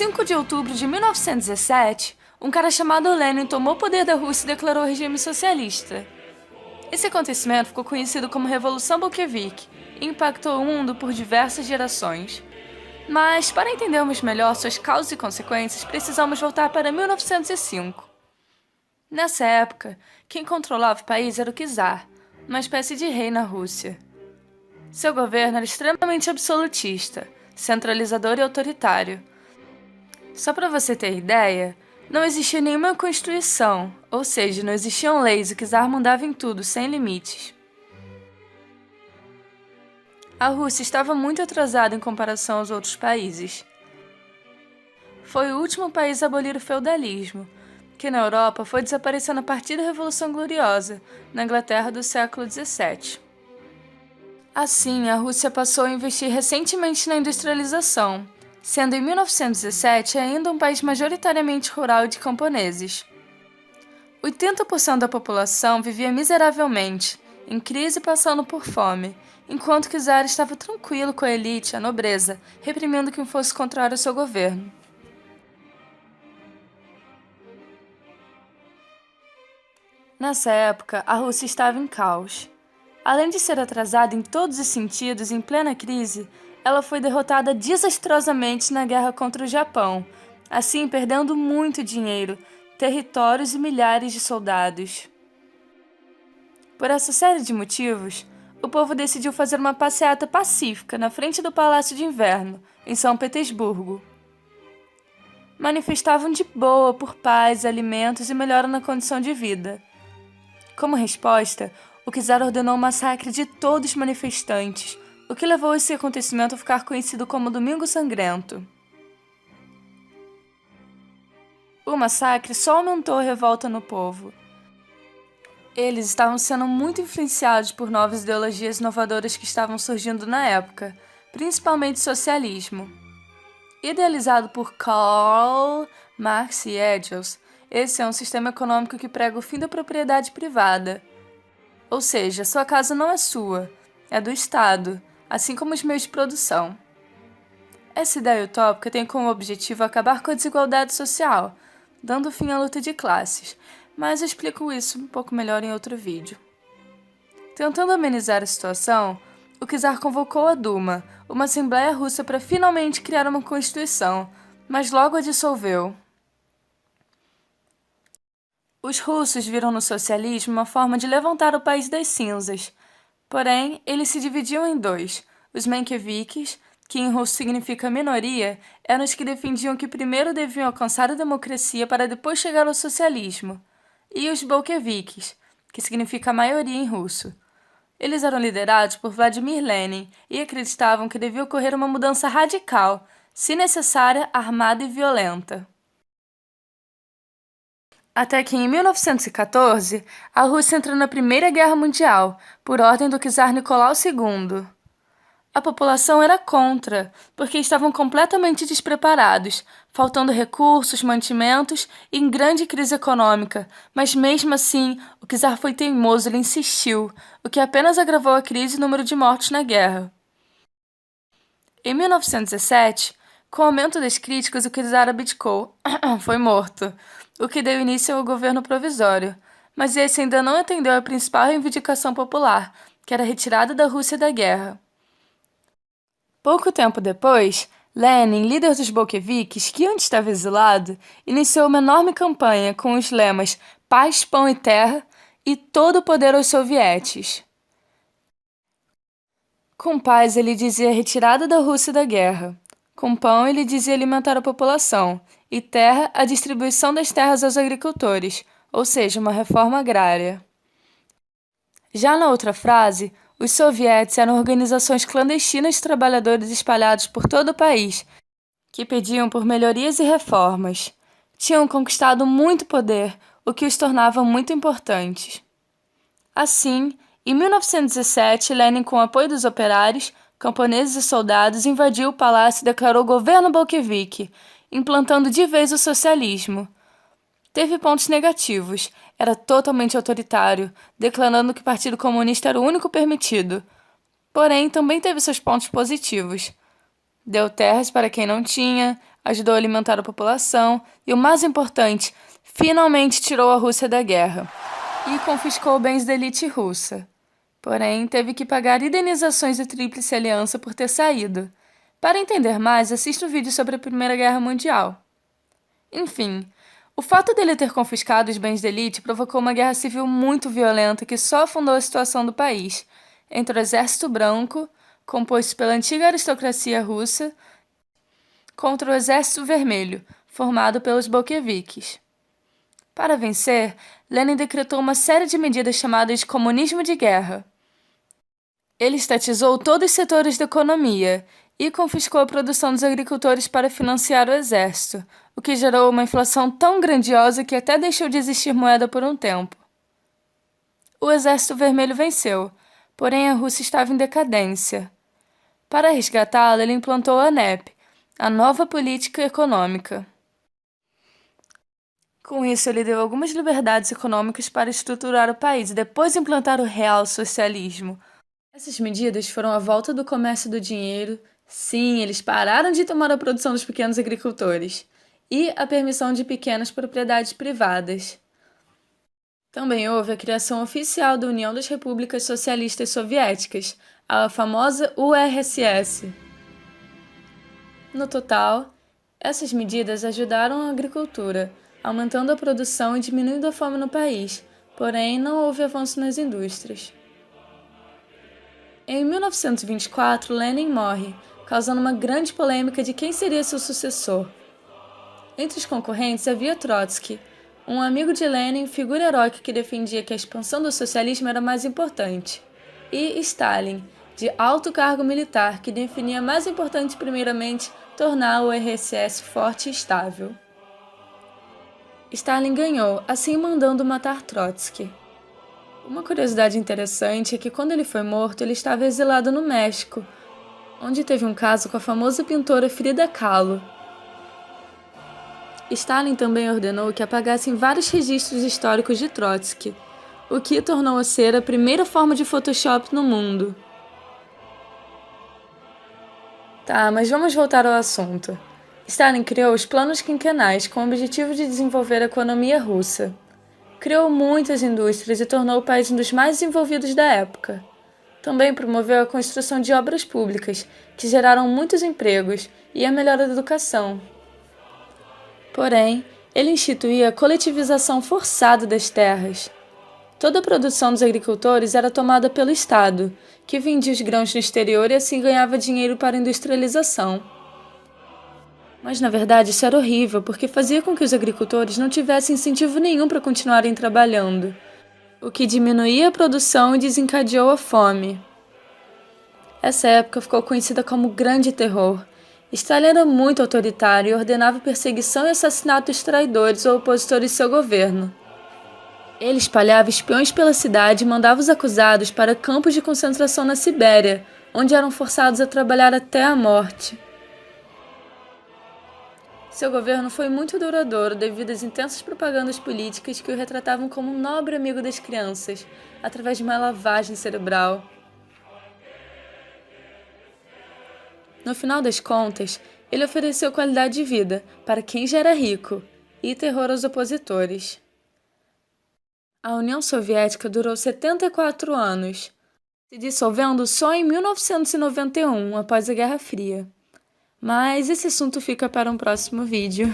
5 de outubro de 1917, um cara chamado Lenin tomou o poder da Rússia e declarou o regime socialista. Esse acontecimento ficou conhecido como Revolução Bolchevique e impactou o mundo por diversas gerações. Mas, para entendermos melhor suas causas e consequências, precisamos voltar para 1905. Nessa época, quem controlava o país era o czar, uma espécie de rei na Rússia. Seu governo era extremamente absolutista, centralizador e autoritário. Só para você ter ideia, não existia nenhuma constituição, ou seja, não existiam leis, o czar mandava em tudo, sem limites. A Rússia estava muito atrasada em comparação aos outros países. Foi o último país a abolir o feudalismo, que na Europa foi desaparecendo a partir da Revolução Gloriosa, na Inglaterra do século XVII. Assim, a Rússia passou a investir recentemente na industrialização, sendo em 1917 ainda um país majoritariamente rural e de camponeses. 80% da população vivia miseravelmente, em crise e passando por fome, enquanto que o czar estava tranquilo com a elite, a nobreza, reprimindo quem fosse contrário ao seu governo. Nessa época, a Rússia estava em caos. Além de ser atrasada em todos os sentidos e em plena crise, ela foi derrotada desastrosamente na guerra contra o Japão, assim perdendo muito dinheiro, territórios e milhares de soldados. Por essa série de motivos, o povo decidiu fazer uma passeata pacífica na frente do Palácio de Inverno, em São Petersburgo. Manifestavam de boa por paz, alimentos e melhora na condição de vida. Como resposta, o czar ordenou o massacre de todos os manifestantes, o que levou esse acontecimento a ficar conhecido como Domingo Sangrento. O massacre só aumentou a revolta no povo. Eles estavam sendo muito influenciados por novas ideologias inovadoras que estavam surgindo na época, principalmente o socialismo. Idealizado por Karl Marx e Engels, esse é um sistema econômico que prega o fim da propriedade privada. Ou seja, sua casa não é sua, é do Estado, assim como os meios de produção. Essa ideia utópica tem como objetivo acabar com a desigualdade social, dando fim à luta de classes, mas eu explico isso um pouco melhor em outro vídeo. Tentando amenizar a situação, o czar convocou a Duma, uma assembleia russa para finalmente criar uma constituição, mas logo a dissolveu. Os russos viram no socialismo uma forma de levantar o país das cinzas. Porém, eles se dividiam em dois. Os mencheviques, que em russo significa minoria, eram os que defendiam que primeiro deviam alcançar a democracia para depois chegar ao socialismo. E os bolcheviques, que significa maioria em russo. Eles eram liderados por Vladimir Lenin e acreditavam que devia ocorrer uma mudança radical, se necessária, armada e violenta. Até que em 1914, a Rússia entrou na Primeira Guerra Mundial, por ordem do czar Nicolau II. A população era contra, porque estavam completamente despreparados, faltando recursos, mantimentos e em grande crise econômica, mas mesmo assim, o czar foi teimoso, ele insistiu, o que apenas agravou a crise e o número de mortos na guerra. Em 1917, com o aumento das críticas, o czar abdicou, foi morto, o que deu início ao governo provisório, mas esse ainda não atendeu à principal reivindicação popular, que era a retirada da Rússia da guerra. Pouco tempo depois, Lenin, líder dos bolcheviques, que antes estava exilado, iniciou uma enorme campanha com os lemas Paz, Pão e Terra e todo o poder aos sovietes. Com paz, ele dizia a retirada da Rússia da guerra. Com pão, ele dizia alimentar a população. E terra, a distribuição das terras aos agricultores, ou seja, uma reforma agrária. Já na outra frase, os sovietes eram organizações clandestinas de trabalhadores espalhados por todo o país, que pediam por melhorias e reformas. Tinham conquistado muito poder, o que os tornava muito importantes. Assim, em 1917, Lenin, com o apoio dos operários, camponeses e soldados, invadiu o palácio e declarou governo bolchevique, implantando de vez o socialismo. Teve pontos negativos, era totalmente autoritário, declarando que o Partido Comunista era o único permitido. Porém, também teve seus pontos positivos. Deu terras para quem não tinha, ajudou a alimentar a população e, o mais importante, finalmente tirou a Rússia da guerra e confiscou bens da elite russa. Porém, teve que pagar indenizações da Tríplice Aliança por ter saído. Para entender mais, assista o vídeo sobre a Primeira Guerra Mundial. Enfim, o fato dele ter confiscado os bens da elite provocou uma guerra civil muito violenta que só afundou a situação do país, entre o Exército Branco, composto pela antiga aristocracia russa, contra o Exército Vermelho, formado pelos bolcheviques. Para vencer, Lenin decretou uma série de medidas chamadas de comunismo de guerra. Ele estatizou todos os setores da economia e confiscou a produção dos agricultores para financiar o exército, o que gerou uma inflação tão grandiosa que até deixou de existir moeda por um tempo. O Exército Vermelho venceu, porém a Rússia estava em decadência. Para resgatá-la, ele implantou a NEP, a nova política econômica. Com isso, ele deu algumas liberdades econômicas para estruturar o país e depois implantar o real socialismo. Essas medidas foram a volta do comércio do dinheiro, sim, eles pararam de tomar a produção dos pequenos agricultores, e a permissão de pequenas propriedades privadas. Também houve a criação oficial da União das Repúblicas Socialistas Soviéticas, a famosa URSS. No total, essas medidas ajudaram a agricultura, aumentando a produção e diminuindo a fome no país, porém não houve avanço nas indústrias. Em 1924, Lenin morre, causando uma grande polêmica de quem seria seu sucessor. Entre os concorrentes havia Trotsky, um amigo de Lenin, figura heróica que defendia que a expansão do socialismo era mais importante, e Stalin, de alto cargo militar, que definia mais importante primeiramente tornar o URSS forte e estável. Stalin ganhou, assim mandando matar Trotsky. Uma curiosidade interessante é que quando ele foi morto, ele estava exilado no México, onde teve um caso com a famosa pintora Frida Kahlo. Stalin também ordenou que apagassem vários registros históricos de Trotsky, o que tornou-a ser a primeira forma de Photoshop no mundo. Tá, mas vamos voltar ao assunto. Stalin criou os planos quinquenais com o objetivo de desenvolver a economia russa. Criou muitas indústrias e tornou o país um dos mais desenvolvidos da época. Também promoveu a construção de obras públicas, que geraram muitos empregos, e a melhora da educação. Porém, ele instituía a coletivização forçada das terras. Toda a produção dos agricultores era tomada pelo Estado, que vendia os grãos no exterior e assim ganhava dinheiro para a industrialização. Mas, na verdade, isso era horrível, porque fazia com que os agricultores não tivessem incentivo nenhum para continuarem trabalhando, o que diminuía a produção e desencadeou a fome. Essa época ficou conhecida como o Grande Terror. Stalin era muito autoritário e ordenava perseguição e assassinato dos traidores ou opositores de seu governo. Ele espalhava espiões pela cidade e mandava os acusados para campos de concentração na Sibéria, onde eram forçados a trabalhar até a morte. Seu governo foi muito duradouro devido às intensas propagandas políticas que o retratavam como um nobre amigo das crianças, através de uma lavagem cerebral. No final das contas, ele ofereceu qualidade de vida para quem já era rico e terror aos opositores. A União Soviética durou 74 anos, se dissolvendo só em 1991, após a Guerra Fria. Mas esse assunto fica para um próximo vídeo.